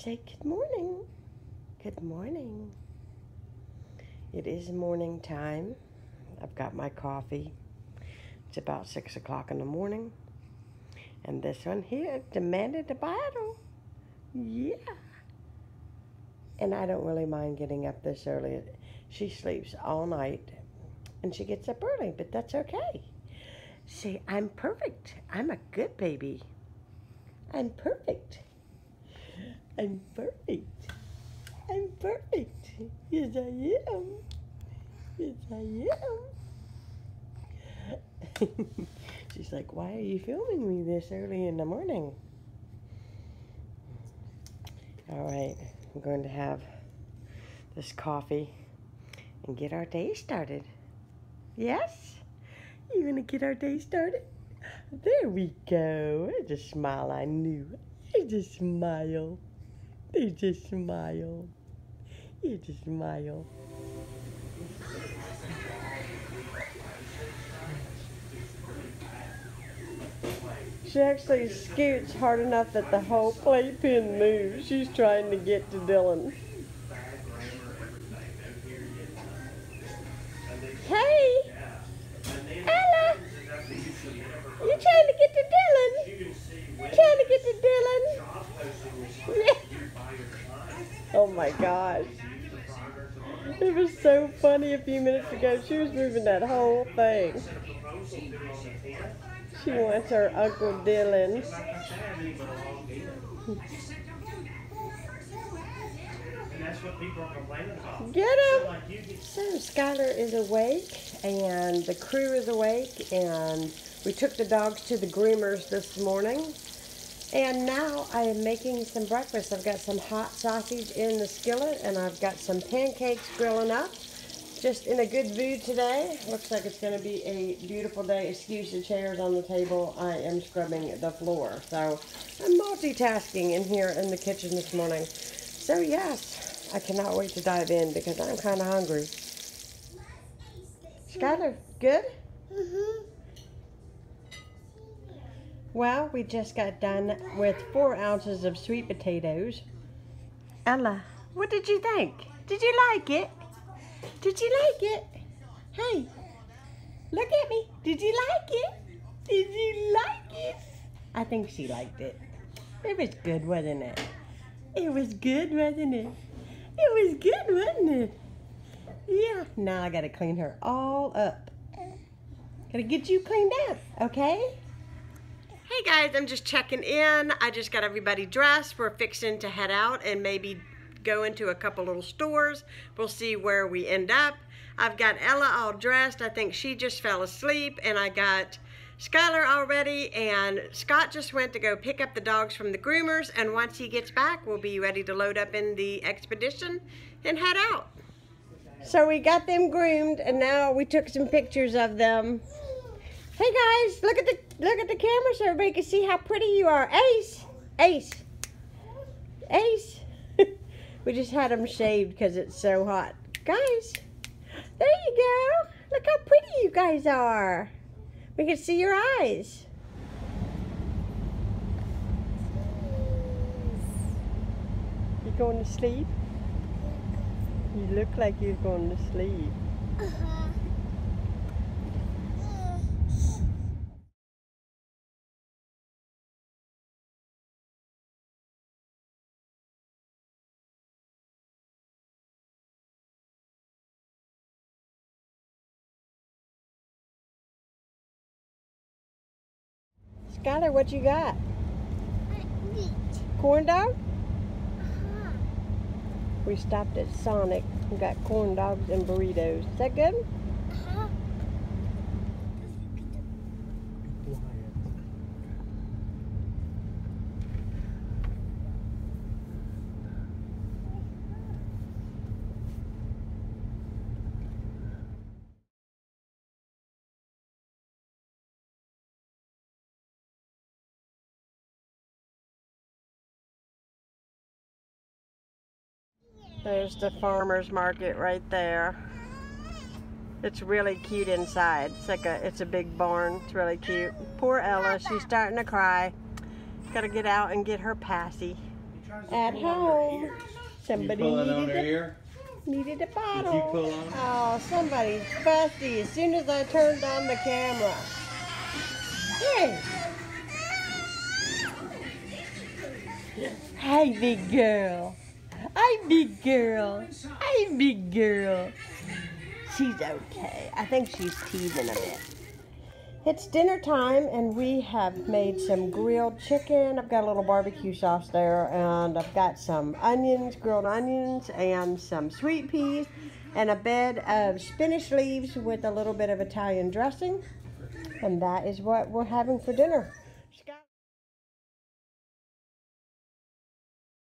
Say good morning. Good morning. It is morning time. I've got my coffee. It's about 6 o'clock in the morning. And this one here demanded a bottle. Yeah. And I don't really mind getting up this early. She sleeps all night. And she gets up early, but that's okay. See, I'm perfect. I'm a good baby. I'm perfect. I'm perfect. I'm perfect. Yes, I am. Yes, I am. She's like, why are you filming me this early in the morning? All right, I'm going to have this coffee and get our day started. Yes? You gonna get our day started? There we go. There's a smile I knew. There's a smile. There's a smile. There's a smile. She actually scoots hard enough that the whole playpen moves. She's trying to get to Dylan. Hey! Ella! You trying to get to Dylan? You trying to get to Dylan? Oh my gosh. It was so funny a few minutes ago. She was moving that whole thing. She wants her Uncle Dylan. Get him! So Skylar is awake and the crew is awake and we took the dogs to the groomers this morning. And now I am making some breakfast. I've got some hot sausage in the skillet and I've got some pancakes grilling up. Just in a good mood today. Looks like it's going to be a beautiful day. Excuse the chairs on the table. I am scrubbing the floor. So I'm multitasking in here in the kitchen this morning. So yes, I cannot wait to dive in because I'm kind of hungry. Skylar, good? Mm-hmm. Well, we just got done with 4 ounces of sweet potatoes. Ella, what did you think? Did you like it? Did you like it? Hey, look at me. Did you like it? Did you like it? I think she liked it. It was good, wasn't it? It was good, wasn't it? It was good, wasn't it? Yeah, now I gotta clean her all up. Gotta get you cleaned up, okay? Hey guys, I'm just checking in. I just got everybody dressed. We're fixing to head out and maybe go into a couple little stores. We'll see where we end up. I've got Ella all dressed. I think she just fell asleep. And I got Skylar all ready. And Scott just went to go pick up the dogs from the groomers. And once he gets back, we'll be ready to load up in the Expedition and head out. So we got them groomed and now we took some pictures of them. Hey guys, look at the camera so everybody can see how pretty you are. Ace, Ace, Ace. We just had them shaved because it's so hot. Guys, there you go. Look how pretty you guys are. We can see your eyes. You going to sleep? You look like you're going to sleep. Skylar, what you got? Corn dog? We stopped at Sonic and got corn dogs and burritos. Is that good? There's the farmer's market right there. It's really cute inside. It's a big barn. It's really cute. Poor Ella, she's starting to cry. Gotta get out and get her passy. at home. Somebody needed a bottle. Did you pull on it? Oh, somebody's fussy as soon as I turned on the camera. Hey. Hi, big girl. Hi, big girl. Hi, big girl. She's okay. I think she's teething a bit. It's dinner time, and we have made some grilled chicken. I've got a little barbecue sauce there, and I've got some onions, grilled onions, and some sweet peas, and a bed of spinach leaves with a little bit of Italian dressing. And that is what we're having for dinner.